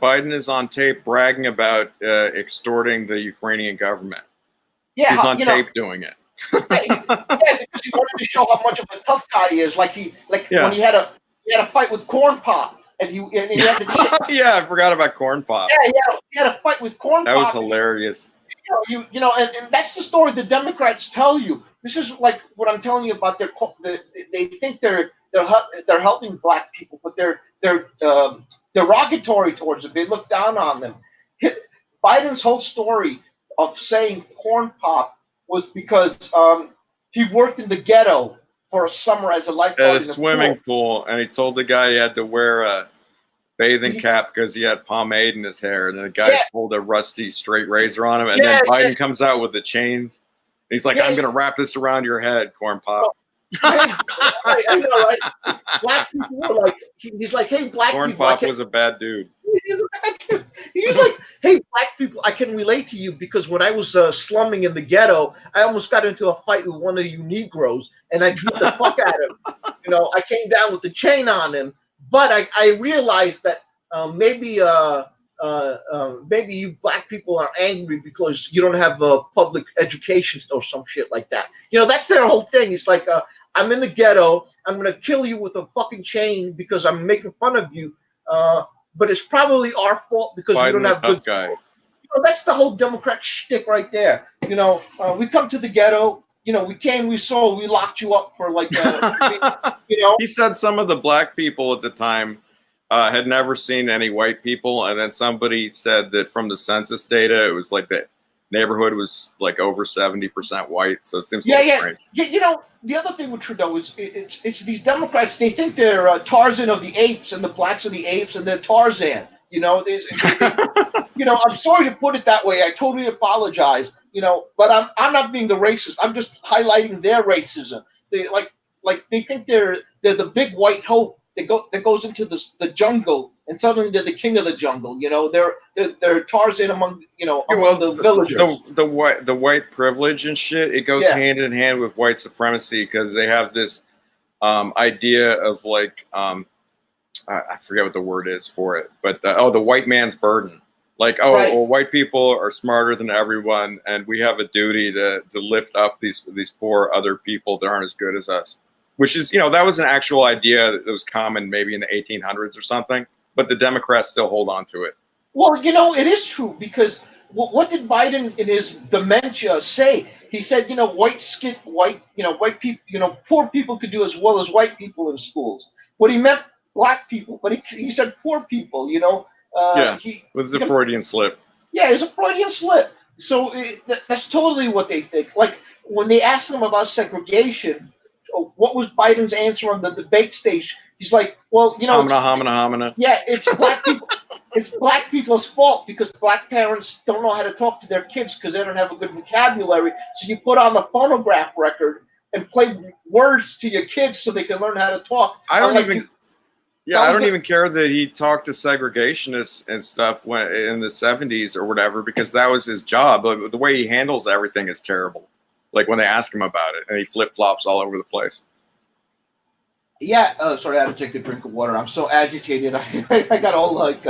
Biden is on tape bragging about extorting the Ukrainian government. Yeah, he's on tape doing it. Because he wanted to show how much of a tough guy he is. Like when he had a fight with Corn Pop, and he had to. Yeah, I forgot about Corn Pop. Yeah, he had a fight with Corn Pop. That was hilarious. And that's the story the Democrats tell you. This is like what I'm telling you about they think they're helping black people, but they're derogatory towards them. They look down on them. Biden's whole story of saying Corn Pop was because he worked in the ghetto for a summer as a lifeguard at a swimming pool, and he told the guy he had to wear a bathing cap because he had pomade in his hair, and the guy pulled a rusty straight razor on him, and then Biden comes out with the chains. He's like, "I'm gonna wrap this around your head, Corn Pop." I know, right? Black people were like, he's like, "Hey, black Corn people." Pop was a bad dude. He's a bad dude. He was like, "Hey, black people, I can relate to you because when I was slumming in the ghetto, I almost got into a fight with one of you Negroes, and I beat the fuck out of him. I came down with the chain on him, but I realized that maybe you black people are angry because you don't have public education or some shit like that. That's their whole thing. It's like, I'm in the ghetto. I'm going to kill you with a fucking chain because I'm making fun of you. But it's probably our fault because we don't have good guy. That's the whole Democrat shtick right there. We come to the ghetto. We came, we saw, we locked you up for like, He said some of the black people at the time had never seen any white people, and then somebody said that from the census data, it was like the neighborhood was like over 70% white. So it seems strange. The other thing with Trudeau is it's these Democrats. They think they're Tarzan of the apes, and the blacks are the apes, and they're Tarzan. I'm sorry to put it that way. I totally apologize. But I'm not being the racist. I'm just highlighting their racism. They they think they're the big white hope that goes into the jungle, and suddenly they're the king of the jungle. They're Tarzan among the villagers. The white privilege and shit. It goes hand in hand with white supremacy because they have this idea of like I forget what the word is for it, but the white man's burden. Like, well, white people are smarter than everyone, and we have a duty to lift up these poor other people that aren't as good as us. Which is, that was an actual idea that was common maybe in the 1800s or something, but the Democrats still hold on to it. Well, it is true because what did Biden in his dementia say? He said, white people, poor people could do as well as white people in schools. What he meant, black people, but he said poor people, it was a Freudian slip. Yeah, it's a Freudian slip. So that's totally what they think. Like when they asked him about segregation, what was Biden's answer on the debate stage? He's like, well, homina. Yeah, it's black people. It's black people's fault because black parents don't know how to talk to their kids because they don't have a good vocabulary. So you put on the phonograph record and play words to your kids so they can learn how to talk. I don't even care that he talked to segregationists and stuff in the 70s or whatever because that was his job. But the way he handles everything is terrible. Like when they ask him about it, and he flip-flops all over the place. Yeah, sorry, I had to take a drink of water. I'm so agitated. I got all like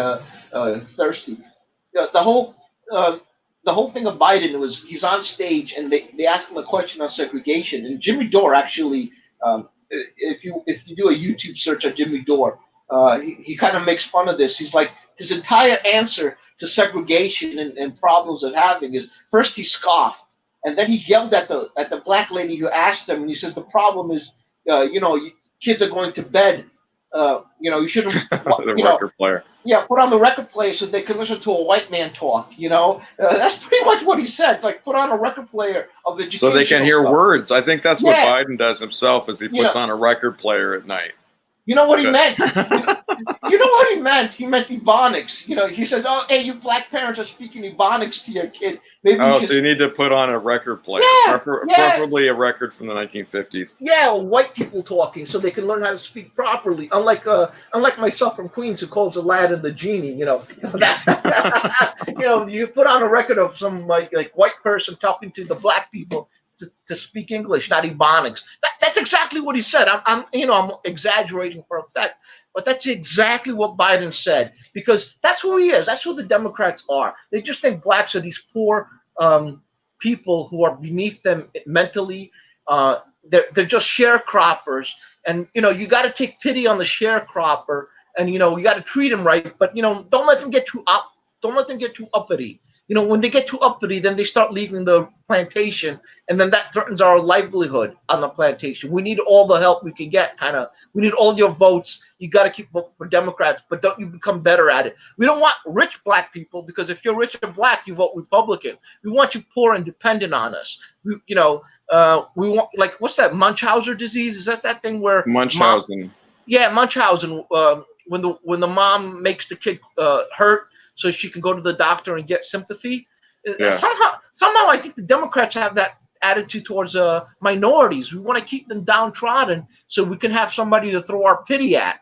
thirsty. The whole thing of Biden was he's on stage and they ask him a question on segregation, and Jimmy Dore actually, if you do a YouTube search on Jimmy Dore, he kind of makes fun of this. He's like his entire answer to segregation and problems of having is first he scoffed. And then he yelled at the black lady who asked him, and he says the problem is, kids are going to bed. You shouldn't. Record player. Yeah, put on the record player so they can listen to a white man talk. That's pretty much what he said. Like, put on a record player of education. So they can hear words. I think that's what Biden does himself. Is he puts on a record player at night. You know what he meant? You know what he meant? He meant Ebonics. He says, "Oh, hey, you black parents are speaking Ebonics to your kid." Maybe so you need to put on a record player, preferably a record from the 1950s. Yeah, white people talking so they can learn how to speak properly. Unlike myself from Queens who calls Aladdin the genie. You put on a record of some like white person talking to the black people to speak English, not Ebonics. That's exactly what he said. I'm exaggerating for effect, but that's exactly what Biden said, because that's who he is. That's who the Democrats are. They just think blacks are these poor people who are beneath them mentally. They're just sharecroppers, and you got to take pity on the sharecropper, and you got to treat him right, but don't let them get too up. Don't let them get too uppity. When they get too uppity, then they start leaving the plantation, and then that threatens our livelihood on the plantation. We need all the help we can get, we need all your votes. You got to keep voting for Democrats, but don't you become better at it. We don't want rich black people, because if you're rich and black, you vote Republican. We want you poor and dependent on us. We want, like, what's that, Munchausen disease? Is that thing where Munchausen? Munchausen. When the mom makes the kid hurt, so she can go to the doctor and get sympathy. Yeah. Somehow, I think the Democrats have that attitude towards minorities. We want to keep them downtrodden so we can have somebody to throw our pity at.